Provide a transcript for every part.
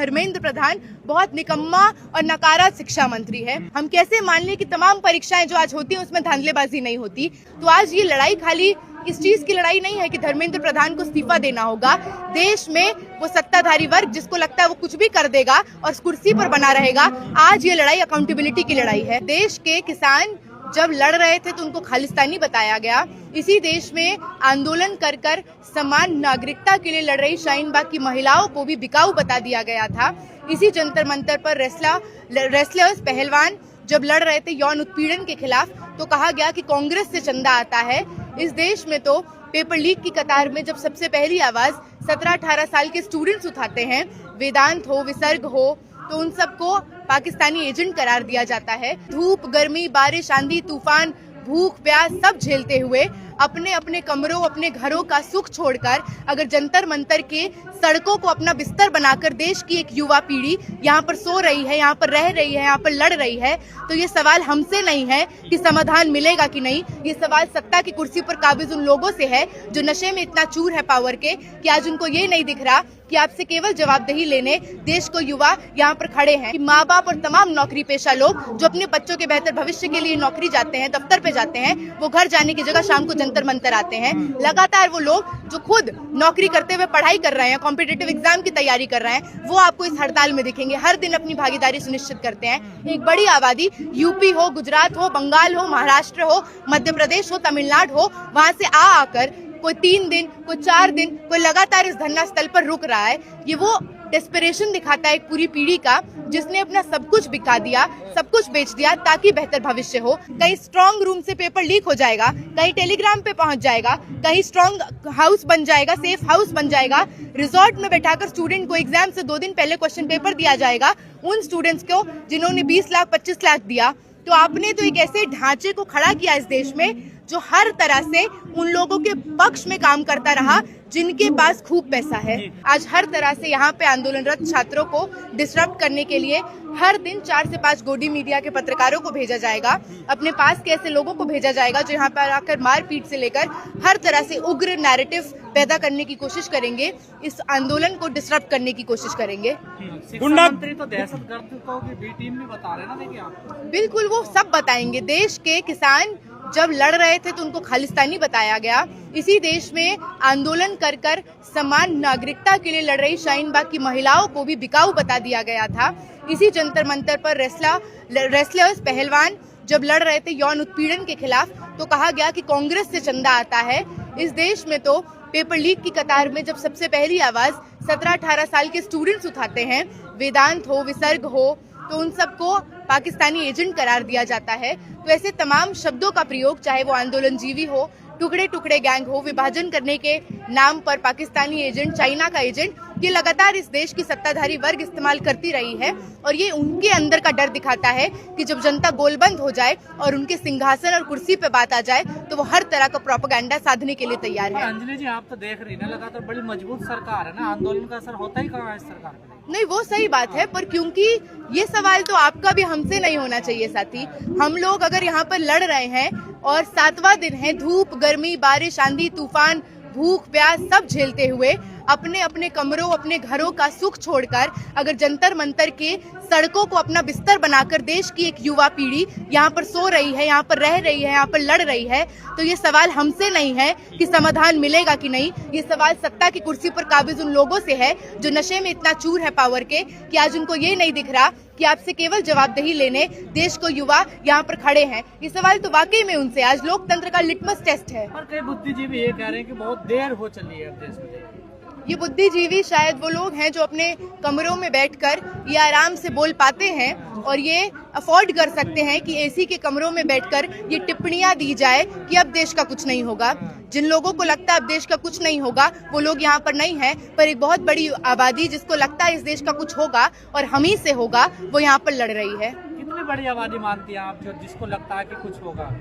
धर्मेंद्र प्रधान बहुत निकम्मा और नकारा शिक्षा मंत्री है। हम कैसे मान लें कि तमाम परीक्षाएं जो आज होती हैं उसमें धांधलेबाजी नहीं होती। तो आज ये लड़ाई खाली इस चीज की लड़ाई नहीं है कि धर्मेंद्र प्रधान को इस्तीफा देना होगा। देश में वो सत्ताधारी वर्ग जिसको लगता है वो कुछ भी कर देगा और कुर्सी पर बना रहेगा, आज ये लड़ाई अकाउंटेबिलिटी की लड़ाई है। देश के किसान जब लड़ रहे थे तो उनको खालिस्तानी बताया गया। इसी देश में आंदोलन कर कर समान नागरिकता के लिए लड़ रही शाहीन बाग की महिलाओं को भी बिकाऊ बता दिया गया था। इसी जंतर मंतर पर रेसलर्स पहलवान जब लड़ रहे थे यौन उत्पीड़न के खिलाफ, तो कहा गया कि कांग्रेस से चंदा आता है। इस देश में तो पेपर लीक की कतार में जब सबसे पहली आवाज 17-18 साल के स्टूडेंट्स उठाते हैं, वेदांत हो, विसर्ग हो, तो उन सबको पाकिस्तानी एजेंट करार दिया जाता है। धूप, गर्मी, बारिश, आंधी, तूफान, भूख, प्यास सब झेलते हुए अपने अपने कमरों, अपने घरों का सुख छोड़कर अगर जंतर मंतर के सड़कों को अपना बिस्तर बनाकर देश की एक युवा पीढ़ी यहाँ पर सो रही है, यहाँ पर रह रही है, यहाँ पर लड़ रही है, तो ये सवाल हमसे नहीं है कि समाधान मिलेगा कि नहीं। ये सवाल सत्ता की कुर्सी पर काबिज उन लोगों से है जो नशे में इतना चूर है पावर के कि आज उनको ये नहीं दिख रहा कि आपसे केवल जवाबदेही लेने देश को युवा यहाँ पर खड़े हैं। माँ बाप और तमाम नौकरी पेशा लोग जो अपने बच्चों के बेहतर भविष्य के लिए नौकरी जाते हैं, दफ्तर पे जाते हैं, वो घर जाने की जगह शाम को जंतर मंतर आते हैं। लगातार वो लोग जो खुद नौकरी करते हुए पढ़ाई कर रहे हैं, कॉम्पिटिटिव एग्जाम की तैयारी कर रहे हैं, वो आपको इस हड़ताल में दिखेंगे। हर दिन अपनी भागीदारी सुनिश्चित करते हैं। एक बड़ी आबादी यूपी हो, गुजरात हो, बंगाल हो, महाराष्ट्र हो, मध्य प्रदेश हो, तमिलनाडु हो, वहां से आकर कोई 3 दिन, कोई 4 दिन, कोई लगातार इस धरना स्थल पर रुक रहा है। ये वो डेस्परेशन दिखाता है एक पूरी पीढ़ी का जिसने अपना सब कुछ बिका दिया, सब कुछ बेच दिया ताकि बेहतर भविष्य हो। कहीं स्ट्रांग रूम से पेपर लीक हो जाएगा, कहीं टेलीग्राम पे पहुंच जाएगा, कहीं स्ट्रांग हाउस बन जाएगा, सेफ हाउस बन जाएगा, रिजॉर्ट में बैठाकर स्टूडेंट को एग्जाम से 2 दिन पहले क्वेश्चन पेपर दिया जाएगा उन स्टूडेंट्स को जिन्होंने 20 लाख 25 लाख दिया। तो आपने तो एक ऐसे ढांचे को खड़ा किया इस देश में जो हर तरह से उन लोगों के पक्ष में काम करता रहा जिनके पास खूब पैसा है। आज हर तरह से यहाँ पे आंदोलनरत छात्रों को डिसरप्ट करने के लिए हर दिन 4 से 5 गोदी मीडिया के पत्रकारों को भेजा जाएगा। अपने पास के ऐसे लोगों को भेजा जाएगा जो यहाँ पर आकर मारपीट से लेकर हर तरह से उग्र नैरेटिव पैदा करने की कोशिश करेंगे, इस आंदोलन को डिसरप्ट करने की कोशिश करेंगे। शिक्षा मंत्री तो दहशतगर्द को भी बी टीम में बता रहे ना, देखिए आप। बिल्कुल, वो सब बताएंगे। देश के किसान जब लड़ रहे थे तो उनको खालिस्तानी बताया गया। इसी देश में आंदोलन कर कर समान नागरिकता के लिए लड़ रही शाहीन बाग की महिलाओं को भी बिकाऊ बता दिया गया था। इसी जंतर मंतर पर रेसलर्स पहलवान जब लड़ रहे थे यौन उत्पीड़न के खिलाफ, तो कहा गया कि कांग्रेस से चंदा आता है। इस देश में तो पेपर लीक की कतार में जब सबसे पहली आवाज 17-18 साल के स्टूडेंट्स उठाते हैं, वेदांत हो, विसर्ग हो, तो उन सबको पाकिस्तानी एजेंट करार दिया जाता है। तो ऐसे तमाम शब्दों का प्रयोग, चाहे वो आंदोलनजीवी हो, टुकड़े टुकड़े गैंग हो, विभाजन करने के नाम पर पाकिस्तानी एजेंट, चाइना का एजेंट, ये लगातार इस देश की सत्ताधारी वर्ग इस्तेमाल करती रही है। और ये उनके अंदर का डर दिखाता है कि जब जनता गोलबंद हो जाए और उनके सिंहासन और कुर्सी पे बात आ जाए तो वो हर तरह का प्रोपेगेंडा साधने के लिए तैयार है। अंजलि जी, आप तो देख रही ना, लगातार बड़ी मजबूत सरकार है ना, आंदोलन का असर होता ही कहाँ है इस सरकार पे? नहीं, वो सही बात है, पर क्योंकि ये सवाल तो आपका भी हमसे नहीं होना चाहिए साथी। हम लोग अगर यहाँ पर लड़ रहे हैं और 7वां दिन है, धूप, गर्मी, बारिश, आंधी, तूफान, भूख, प्यास सब झेलते हुए अपने अपने कमरों, अपने घरों का सुख छोड़कर अगर जंतर मंतर के सड़कों को अपना बिस्तर बनाकर देश की एक युवा पीढ़ी यहाँ पर सो रही है, यहाँ पर रह रही है, यहाँ पर लड़ रही है, तो ये सवाल हमसे नहीं है कि समाधान मिलेगा कि नहीं। ये सवाल सत्ता की कुर्सी पर काबिज उन लोगों से है जो नशे में इतना चूर है पावर के कि आज उनको ये नहीं दिख रहा कि आपसे केवल जवाबदेही लेने देश को युवा यहाँ पर खड़े हैं। ये सवाल तो वाकई में उनसे आज लोकतंत्र का लिटमस टेस्ट है। और कई बुद्धिजीवी ये कह रहे हैं कि बहुत देर हो चली है देश में। ये बुद्धिजीवी शायद वो लोग हैं जो अपने कमरों में बैठकर ये आराम से बोल पाते हैं और ये अफोर्ड कर सकते हैं कि एसी के कमरों में बैठकर ये टिप्पणियां दी जाए कि अब देश का कुछ नहीं होगा। जिन लोगों को लगता है अब देश का कुछ नहीं होगा वो लोग यहाँ पर नहीं है, पर एक बहुत बड़ी आबादी जिसको लगता है इस देश का कुछ होगा और हम ही से होगा, वो यहाँ पर लड़ रही है। कितनी बड़ी आबादी मानती है आप जो जिसको लगता है कि कुछ होगा?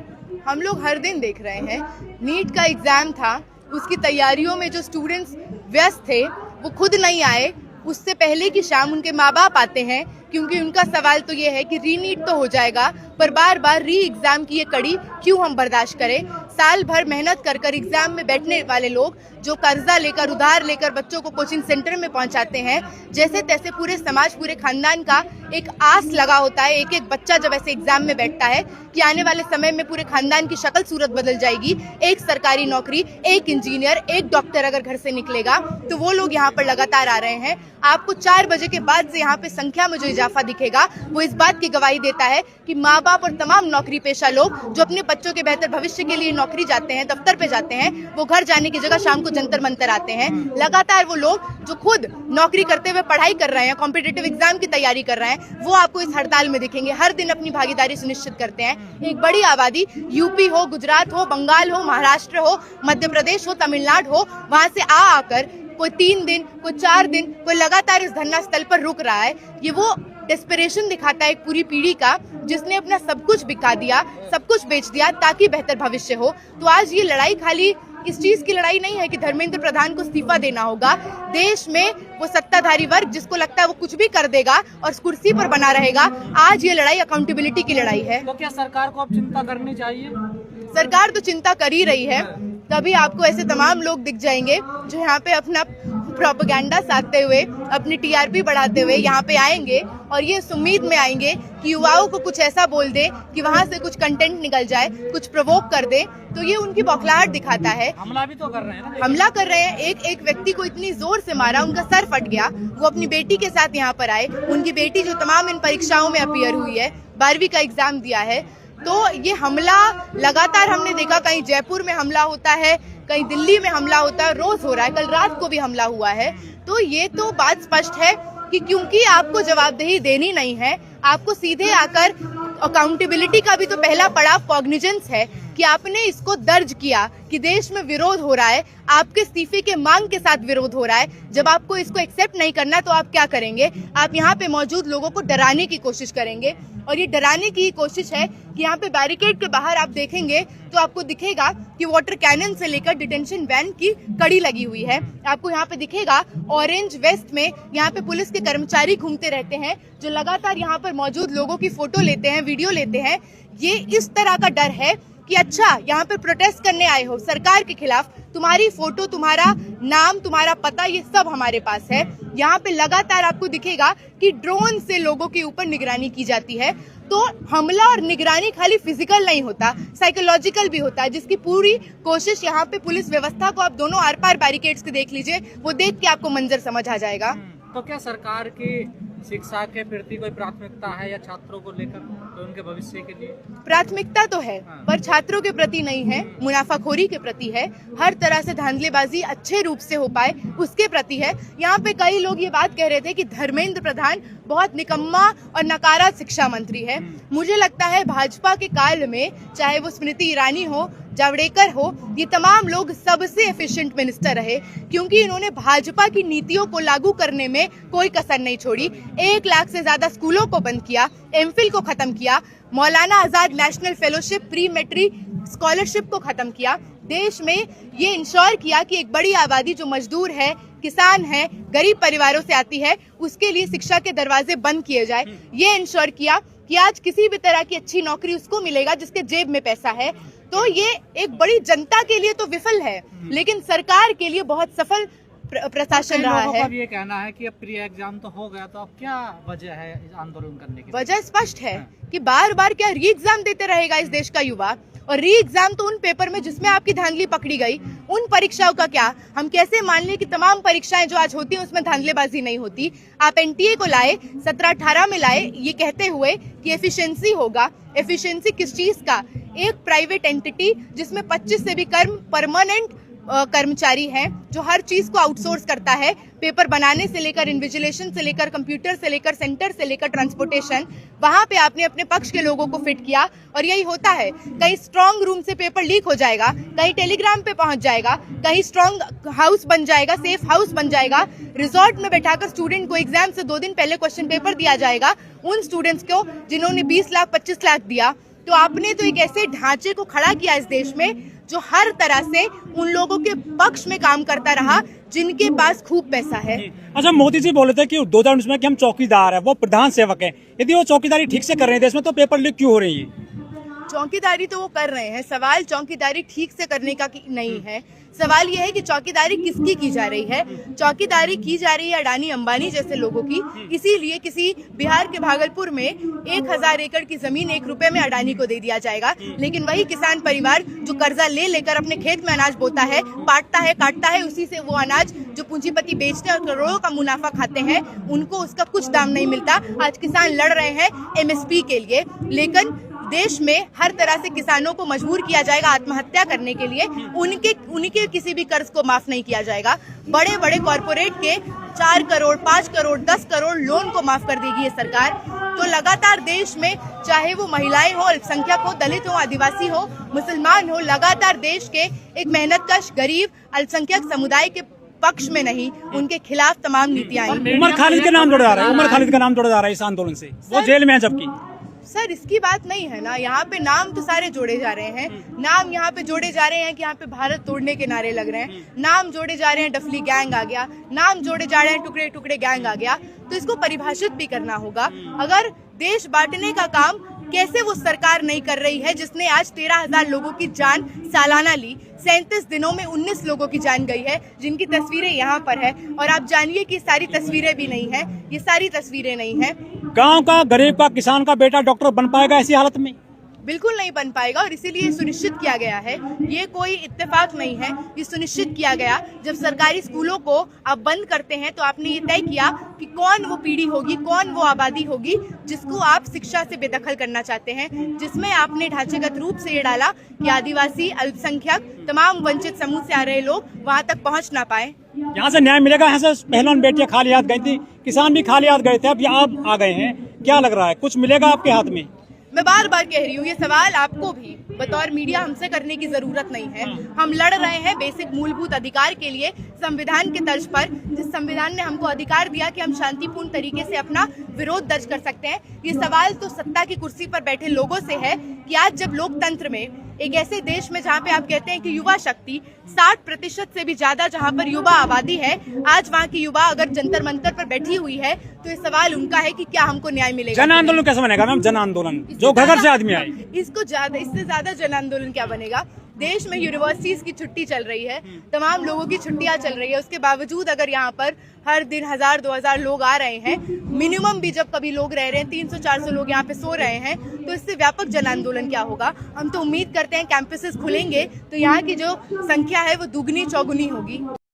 हम लोग हर दिन देख रहे हैं, नीट का एग्जाम था, उसकी तैयारियों में जो स्टूडेंट्स व्यस्त थे वो खुद नहीं आए, उससे पहले की शाम उनके माँ बाप आते हैं क्योंकि उनका सवाल तो ये है कि री नीट तो हो जाएगा पर बार बार री एग्जाम की ये कड़ी क्यों हम बर्दाश्त करें। साल भर मेहनत कर कर एग्जाम में बैठने वाले लोग जो कर्जा लेकर उधार लेकर बच्चों को कोचिंग सेंटर में पहुंचाते हैं, जैसे तैसे पूरे समाज पूरे खानदान का एक आस लगा होता है। एक एक बच्चा जब ऐसे एग्जाम में बैठता है कि आने वाले समय में पूरे खानदान की शक्ल सूरत बदल जाएगी, एक सरकारी नौकरी, एक इंजीनियर, एक डॉक्टर अगर घर से निकलेगा, तो वो लोग यहाँ पर लगातार आ रहे हैं। आपको 4 बजे के बाद से यहाँ पे संख्या में जो इजाफा दिखेगा वो इस बात की गवाही देता है कि माँ बाप और तमाम नौकरी पेशा लोग जो अपने बच्चों के बेहतर भविष्य के लिए नौकरी जाते हैं, दफ्तर पे जाते हैं, वो घर जाने की जगह शाम को जंतर मंतर आते हैं। लगातार वो लोग जो खुद नौकरी करते हुए पढ़ाई कर रहे हैं, कॉम्पिटिटिव एग्जाम की तैयारी कर रहे हैं, वो आपको इस हड़ताल में दिखेंगे। हर दिन अपनी भागीदारी सुनिश्चित करते हैं। एक बड़ी आबादी यूपी हो, गुजरात हो, बंगाल हो, महाराष्ट्र हो, मध्य प्रदेश हो, तमिलनाडु हो, वहां से आकर कोई 3 दिन, कोई 4 दिन, कोई लगातार इस धरना स्थल पर रुक रहा है। ये वो डेस्परेशन दिखाता है एक पूरी पीढ़ी का जिसने अपना सब कुछ बिका दिया, सब कुछ बेच दिया ताकि बेहतर भविष्य हो। तो आज ये लड़ाई खाली इस चीज की लड़ाई नहीं है कि धर्मेंद्र प्रधान को इस्तीफा देना होगा। देश में वो सत्ताधारी वर्ग जिसको लगता है वो कुछ भी कर देगा और उस कुर्सी पर बना रहेगा, आज ये लड़ाई अकाउंटेबिलिटी की लड़ाई है। तो क्या सरकार को अब चिंता करनी चाहिए? सरकार तो चिंता कर ही रही है। तभी आपको ऐसे तमाम लोग दिख जाएंगे जो यहाँ पे अपना प्रोपेगेंडा साधते हुए, अपनी टीआरपी बढ़ाते हुए यहाँ पे आएंगे और ये इस उम्मीद में आएंगे कि युवाओं को कुछ ऐसा बोल दे कि वहाँ से कुछ कंटेंट निकल जाए, कुछ प्रोवोक कर दे। तो ये उनकी बौखलाहट दिखाता है। हमला भी तो कर रहे हैं ना, हमला कर रहे हैं। एक व्यक्ति को इतनी जोर से मारा, उनका सर फट गया। वो अपनी बेटी के साथ यहाँ पर आए। उनकी बेटी जो तमाम इन परीक्षाओं में अपीयर हुई है, 12वीं का एग्जाम दिया है। तो ये हमला लगातार हमने देखा, कहीं जयपुर में हमला होता है, कहीं दिल्ली में हमला होता है, रोज हो रहा है। कल रात को भी हमला हुआ है। तो ये तो बात स्पष्ट है कि क्योंकि आपको जवाबदेही देनी नहीं है, आपको सीधे आकर अकाउंटेबिलिटी का भी तो पहला पड़ाव कॉग्निजेंस है कि आपने इसको दर्ज किया कि देश में विरोध हो रहा है, आपके इस्तीफे के मांग के साथ विरोध हो रहा है। जब आपको इसको एक्सेप्ट नहीं करना तो आप क्या करेंगे? आप यहाँ पे मौजूद लोगों को डराने की कोशिश करेंगे। और ये डराने की कोशिश है कि यहाँ पे बैरिकेड के बाहर आप देखेंगे तो आपको दिखेगा कि वाटर कैनन से लेकर डिटेंशन वैन की कड़ी लगी हुई है। आपको यहाँ पे दिखेगा ऑरेंज वेस्ट में यहाँ पे पुलिस के कर्मचारी घूमते रहते हैं जो लगातार यहाँ पर मौजूद लोगों की फोटो लेते हैं, वीडियो लेते हैं। ये इस तरह का डर है कि अच्छा यहाँ पे प्रोटेस्ट करने आए हो सरकार के खिलाफ, तुम्हारी फोटो, तुम्हारा नाम, तुम्हारा पता, ये सब हमारे पास है। यहाँ पे लगातार आपको दिखेगा कि ड्रोन से लोगों के ऊपर निगरानी की जाती है। तो हमला और निगरानी खाली फिजिकल नहीं होता, साइकोलॉजिकल भी होता है, जिसकी पूरी कोशिश यहाँ पे पुलिस व्यवस्था को आप दोनों आर पार बैरिकेड्स के देख लीजिए, वो देख के आपको मंजर समझ आ जाएगा। तो क्या सरकार की शिक्षा के प्रति कोई प्राथमिकता है या छात्रों को लेकर तो उनके भविष्य के लिए? प्राथमिकता तो है, पर छात्रों के प्रति नहीं है, मुनाफाखोरी के प्रति है। हर तरह से धांधलेबाजी अच्छे रूप से हो पाए उसके प्रति है। यहाँ पे कई लोग ये बात कह रहे थे कि धर्मेंद्र प्रधान बहुत निकम्मा और नकारा शिक्षा मंत्री है। मुझे लगता है भाजपा के काल में, चाहे वो स्मृति ईरानी हो, जावड़ेकर हो, ये तमाम लोग सबसे एफिशिएंट मिनिस्टर रहे क्योंकि इन्होंने भाजपा की नीतियों को लागू करने में कोई कसर नहीं छोड़ी। 1 लाख से ज्यादा स्कूलों को बंद किया, एमफिल को खत्म किया, Maulana Azad national fellowship, pre matric scholarship को खत्म किया। देश में ये इंश्योर किया कि एक बड़ी आबादी जो मजदूर है, किसान है, गरीब परिवारों से आती है, उसके लिए शिक्षा के दरवाजे बंद किए जाए। ये इंश्योर किया कि आज किसी भी तरह की अच्छी नौकरी उसको मिलेगा जिसके जेब में पैसा है। तो ये एक बड़ी जनता के लिए तो विफल है, लेकिन सरकार के लिए बहुत सफल प्रशासन रहा है। ये कहना है कि अब प्री एग्जाम तो हो गया, तो अब क्या वजह है इस आंदोलन करने की? वजह स्पष्ट है कि बार बार क्या री एग्जाम देते रहेगा इस देश का युवा? और री एग्जाम तो उन पेपर में जिसमें आपकी धांधली पकड़ी गई, उन परीक्षाओं का क्या? हम कैसे मान लें कि तमाम परीक्षाएं जो आज होती हैं उसमें धांधलेबाजी नहीं होती? आप एनटीए को लाए, 17-18 में लाए, ये कहते हुए कि एफिशिएंसी होगा। एफिशिएंसी किस चीज का? एक प्राइवेट एंटिटी जिसमें 25 से भी कम परमानेंट कर्मचारी हैं जो हर चीज को आउटसोर्स करता है, पेपर बनाने से लेकर इन्विजिलेशन से लेकर कंप्यूटर से लेकर सेंटर से लेकर ट्रांसपोर्टेशन, वहां पे आपने अपने पक्ष के लोगों को फिट किया। और यही होता है, कहीं स्ट्रांग रूम से पेपर लीक हो जाएगा, कहीं टेलीग्राम पे पहुंच जाएगा, कहीं स्ट्रांग हाउस बन जाएगा, सेफ हाउस बन जाएगा, रिजॉर्ट में बैठाकर स्टूडेंट को एग्जाम से 2 दिन पहले क्वेश्चन पेपर दिया जाएगा उन स्टूडेंट्स को जिन्होंने 20 लाख 25 लाख दिया। तो आपने तो एक ऐसे ढांचे को खड़ा किया इस देश में जो हर तरह से उन लोगों के पक्ष में काम करता रहा जिनके पास खूब पैसा है। अच्छा, मोदी जी बोले थे कि 2019 में कि हम चौकीदार है, वो प्रधान सेवक है। यदि वो चौकीदारी ठीक से कर रहे हैं देश में, तो पेपर लीक क्यों हो रही है? चौकीदारी तो वो कर रहे हैं, सवाल चौकीदारी ठीक से करने का नहीं है। सवाल यह है कि चौकीदारी किसकी की जा रही है। चौकीदारी की जा रही है अडानी अंबानी जैसे लोगों की, इसीलिए किसी बिहार के भागलपुर में 1000 एकड़ की जमीन 1 रुपए में अडानी को दे दिया जाएगा, लेकिन वही किसान परिवार जो कर्जा ले लेकर अपने खेत में अनाज बोता है, पाटता है, काटता है, उसी से वो अनाज जो पूंजीपति बेचते हैं और करोड़ों का मुनाफा खाते हैं, उनको उसका कुछ दाम नहीं मिलता। आज किसान लड़ रहे हैं MSP के लिए, लेकिन देश में हर तरह से किसानों को मजबूर किया जाएगा आत्महत्या करने के लिए। उनके किसी भी कर्ज को माफ नहीं किया जाएगा। बड़े बड़े कॉरपोरेट के 4 करोड़, 5 करोड़, 10 करोड़ लोन को माफ कर देगी ये सरकार। तो लगातार देश में चाहे वो महिलाएं हो, अल्पसंख्यक हो, दलित हो, आदिवासी हो, मुसलमान हो, लगातार देश के एक मेहनतकश गरीब अल्पसंख्यक समुदाय के पक्ष में नहीं, उनके खिलाफ तमाम नीतियां आई। उमर खालिद का नाम जोड़ा जा रहा है, उमर खालिद का नाम जोड़ा जा रहा है इस आंदोलन से, वो जेल में है जबकि। सर इसकी बात नहीं है ना, यहाँ पे नाम तो सारे जोड़े जा रहे हैं। नाम यहाँ पे जोड़े जा रहे हैं कि यहाँ पे भारत तोड़ने के नारे लग रहे हैं, नाम जोड़े जा रहे हैं डफली गैंग आ गया, नाम जोड़े जा रहे हैं टुकड़े टुकड़े गैंग आ गया। तो इसको परिभाषित भी करना होगा। अगर देश बांटने का काम कैसे वो सरकार नहीं कर रही है जिसने आज 13,000 लोगों की जान सालाना ली, 37 दिनों में 19 लोगों की जान गई है, जिनकी तस्वीरें यहाँ पर है। और आप जानिए कि सारी तस्वीरें भी नहीं है, ये सारी तस्वीरें नहीं है। गांव का गरीब का किसान का बेटा डॉक्टर बन पाएगा ऐसी हालत में? बिल्कुल नहीं बन पाएगा। और इसीलिए सुनिश्चित किया गया है, ये कोई इत्तेफाक नहीं है, ये सुनिश्चित किया गया जब सरकारी स्कूलों को आप बंद करते हैं तो आपने ये तय किया कि कौन वो पीढ़ी होगी, कौन वो आबादी होगी जिसको आप शिक्षा से बेदखल करना चाहते हैं, जिसमें आपने ढांचेगत रूप से ये डाला कि आदिवासी, अल्पसंख्यक, तमाम वंचित समूह से आ रहे लोग वहाँ तक पहुँच ना पाए। यहाँ से न्याय मिलेगा? यहाँ से पहलवान बेटियां खाली हाथ गई थी, किसान भी खाली हाथ गए थे, अब आप आ गए हैं, क्या लग रहा है कुछ मिलेगा आपके हाथ में? मैं बार बार कह रही हूँ, ये सवाल आपको भी बतौर मीडिया हमसे करने की जरूरत नहीं है। हम लड़ रहे हैं बेसिक मूलभूत अधिकार के लिए, संविधान के तर्ज पर, जिस संविधान ने हमको अधिकार दिया कि हम शांतिपूर्ण तरीके से अपना विरोध दर्ज कर सकते हैं। ये सवाल तो सत्ता की कुर्सी पर बैठे लोगों से है कि आज जब लोकतंत्र में एक ऐसे देश में जहाँ पे आप कहते हैं कि युवा शक्ति 60% से भी ज्यादा जहाँ पर युवा आबादी है, आज वहाँ की युवा अगर जंतर मंतर पर बैठी हुई है तो ये सवाल उनका है कि क्या हमको न्याय मिलेगा। जन आंदोलन कैसे बनेगा मैम? जन आंदोलन जो घर घर से आदमी आए, इससे ज्यादा जन आंदोलन क्या बनेगा? देश में यूनिवर्सिटीज की छुट्टी चल रही है, तमाम लोगों की छुट्टियां चल रही है, उसके बावजूद अगर यहाँ पर हर दिन 1000-2000 लोग आ रहे हैं, मिनिमम भी जब कभी लोग रह रहे हैं 300-400 लोग यहाँ पे सो रहे हैं, तो इससे व्यापक जन आंदोलन क्या होगा? हम तो उम्मीद करते हैं कैंपसेस खुलेंगे तो यहाँ की जो संख्या है वो दुगनी चौगुनी होगी।